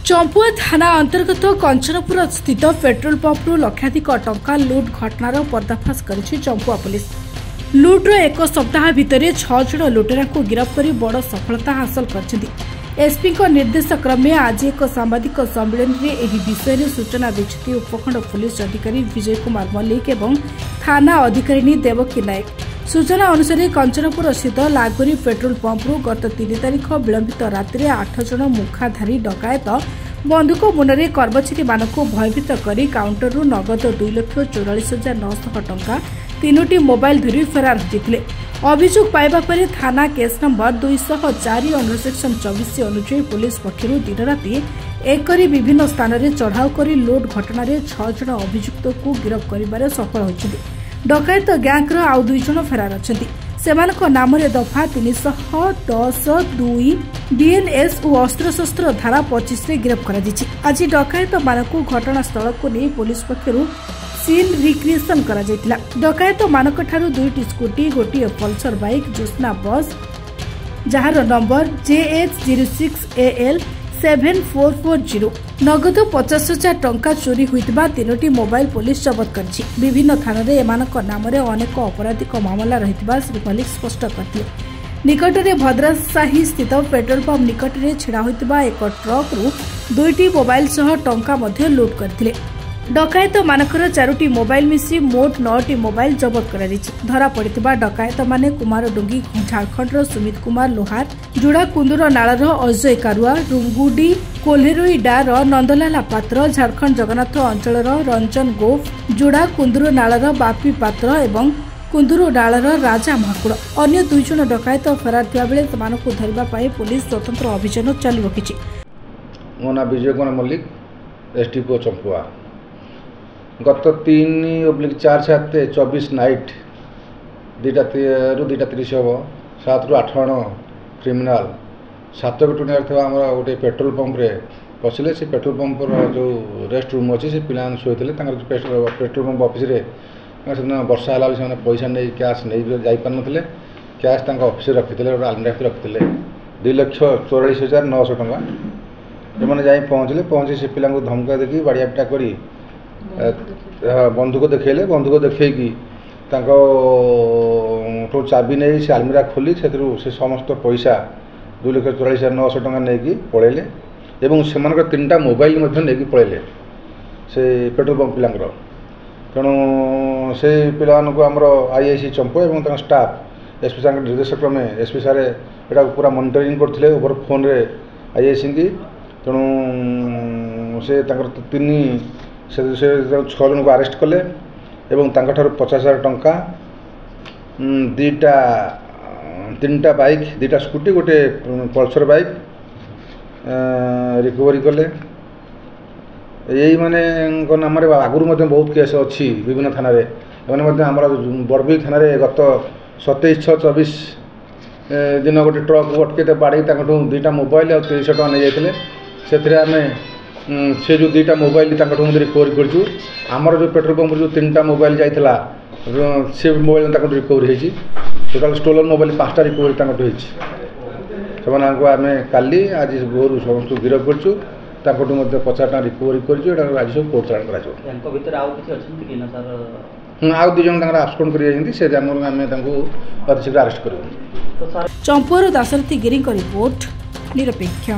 चंपुआ थाना अंतर्गत कंचनपुर स्थित पेट्रोल पंपरू लक्षाधिक टंका लुट घटनार पर्दाफाश करिछि चंपुआ पुलिस। लुट्र एक सप्ताह भितर 6 जण लुटेरा को गिरफ्त कर बड़ सफलता हासिल कर एसपी निर्देश क्रमे आज एक सांबादिक सम्मेलन में यह विषय में सूचना दैछथि उपखंड पुलिस अधिकारी विजय कुमार मल्लिक एवं थाना अधिकारी देवकी नायक। सूचना अनुसार कंचनपुर स्थित लागोरी पेट्रोल पंपरू गत 3 तारिख विलंबित राति 8 जण मुखाधारी डकायत बंधुक मुନରେ कर्मचारी मानक भयभीत कर काउंटर नगद 2,44,900 टंका 3टी मोबाइल धरी फरार होते। अभियोग पाइबा पर थाना केस नंबर 204 अंडर सेक्शन 24 अनुसार पुलिस पक्षर दिन राति एक करी विभिन्न स्थान में चढ़ाऊ कर लुट घटना 6 जण अभियुक्त को गिरफ्त कर सफल होती। डकायत गैंग आउ 2 जण फेरार अच्छा सेमानक नाम दफा 310(2) बीएनएस और अस्त्रशस्त्र धारा 25 रे गिरफ्त कर आज डकायत मानक घटनास्थल को नहीं पुलिस पक्षर सीन रिक्रिएशन करा जायतिला। डकायत मानक ठारू 2टी स्कूटी गोटे पल्सर बाइक जोस्ना बस जार नंबर JH06AL 7440 नगद 50,000 टंका चोरी होइतबा 3टी मोबाइल पुलिस जबत करछि। विभिन्न थाना रे एमानक नाम रे अनेक अपराधिक मामला रहितबा श्री मल्लिक स्पष्ट करथिले। निकट में भद्रासाही स्थित पेट्रोल पंप निकट में छिड़ा होइतबा एक ट्रक रु 2टी मोबाइल सह टंका मध्य लूट करथिले। डकायत मानकर 4टी मोबाइल मिसी मोट 9टी मोबाइल जबत कर धरा पड़ता डकायत माने कुमार डुंगी झारखंड सुमित कुमार लोहार जुड़ा कुंदुर नालर अजय कारुआ रुंगुडी कोल्हेरोई डार नंदलाला पात्र झारखंड जगन्नाथ अंचल रंजन गोफ जुड़ा कुंदुर नालर बापी पात्र एवं कुंदुर नालर राजा महाकुड़ अन्य 2 जण डकायत फेरार थिबा बेले सेमानकु धरिबा पई पुलिस स्वतंत्र अभियान चालू रखिछि। मो ना विजय कुमार मल्लिक एसटीपी चंपुआ गत 3/4/24 नाइट 2:30 हम 7-8 जन क्रिमिनाल 7 टुनिया गोटे पेट्रोल पंप रे पशिले। से पेट्रोल पंप जो रेस्ट रूम अच्छी से पिला शोते पेट्रोल पंप ऑफिस रे वर्षा है से पैसा नहीं कैश नहीं जापारे कैश ऑफिस रखी आलमीरा रखी 2,44,900 टंका एम जा पहुँचे से पिला धमका देखी बाड़िया पिटा करी बंधुक देखले बंधुक देखी चाबी नहीं से आलमीरा खोली से समस्त पैसा 2,44,900 टंका नहीं पलैले एवं से 3टा मोबाइल नहीं पलैले से पेट्रोल पंप पिलांकर। तेणु से पिला आमर आईआईसी चंपू और स्टाफ एसपी सार निर्देश क्रमे एसपी सारे यहाँ पूरा मॉनिटरिंग करते ओवर फोन रे आईआईसी की। तेणु से 6 जन को अरेस्ट कले एवं 50,000 टंका 3टा बाइक 2टा स्कूटी गोटे पल्सर बाइक रिकवरी कले। यही माने नाम आगुरी बहुत केस अच्छी विभिन्न थाना आमर बड़बिल थाना गत 27/6/24 दिन गोटे ट्रक अटके बाड़ी 2टा मोबाइल और 300 टका नहीं जाते से जो 2टा मोबाइल रिकवरी करूँ। आमर जो पेट्रोल पंप जो 3टा मोबाइल जाइला से मोबाइल रिकवरी होती टोटाल स्टोलन मोबाइल 5टा रिकवरी से आम काली आज भोर समस्त गिरफ करूँ 50 टका रिकवरी कर आज सब कोर्ट चालाण आउ 2 जन आब्सेंट कर शीघ्र अरेस्ट कर। चंपुआर दाशरथी गिरी रिपोर्ट निरपेक्ष।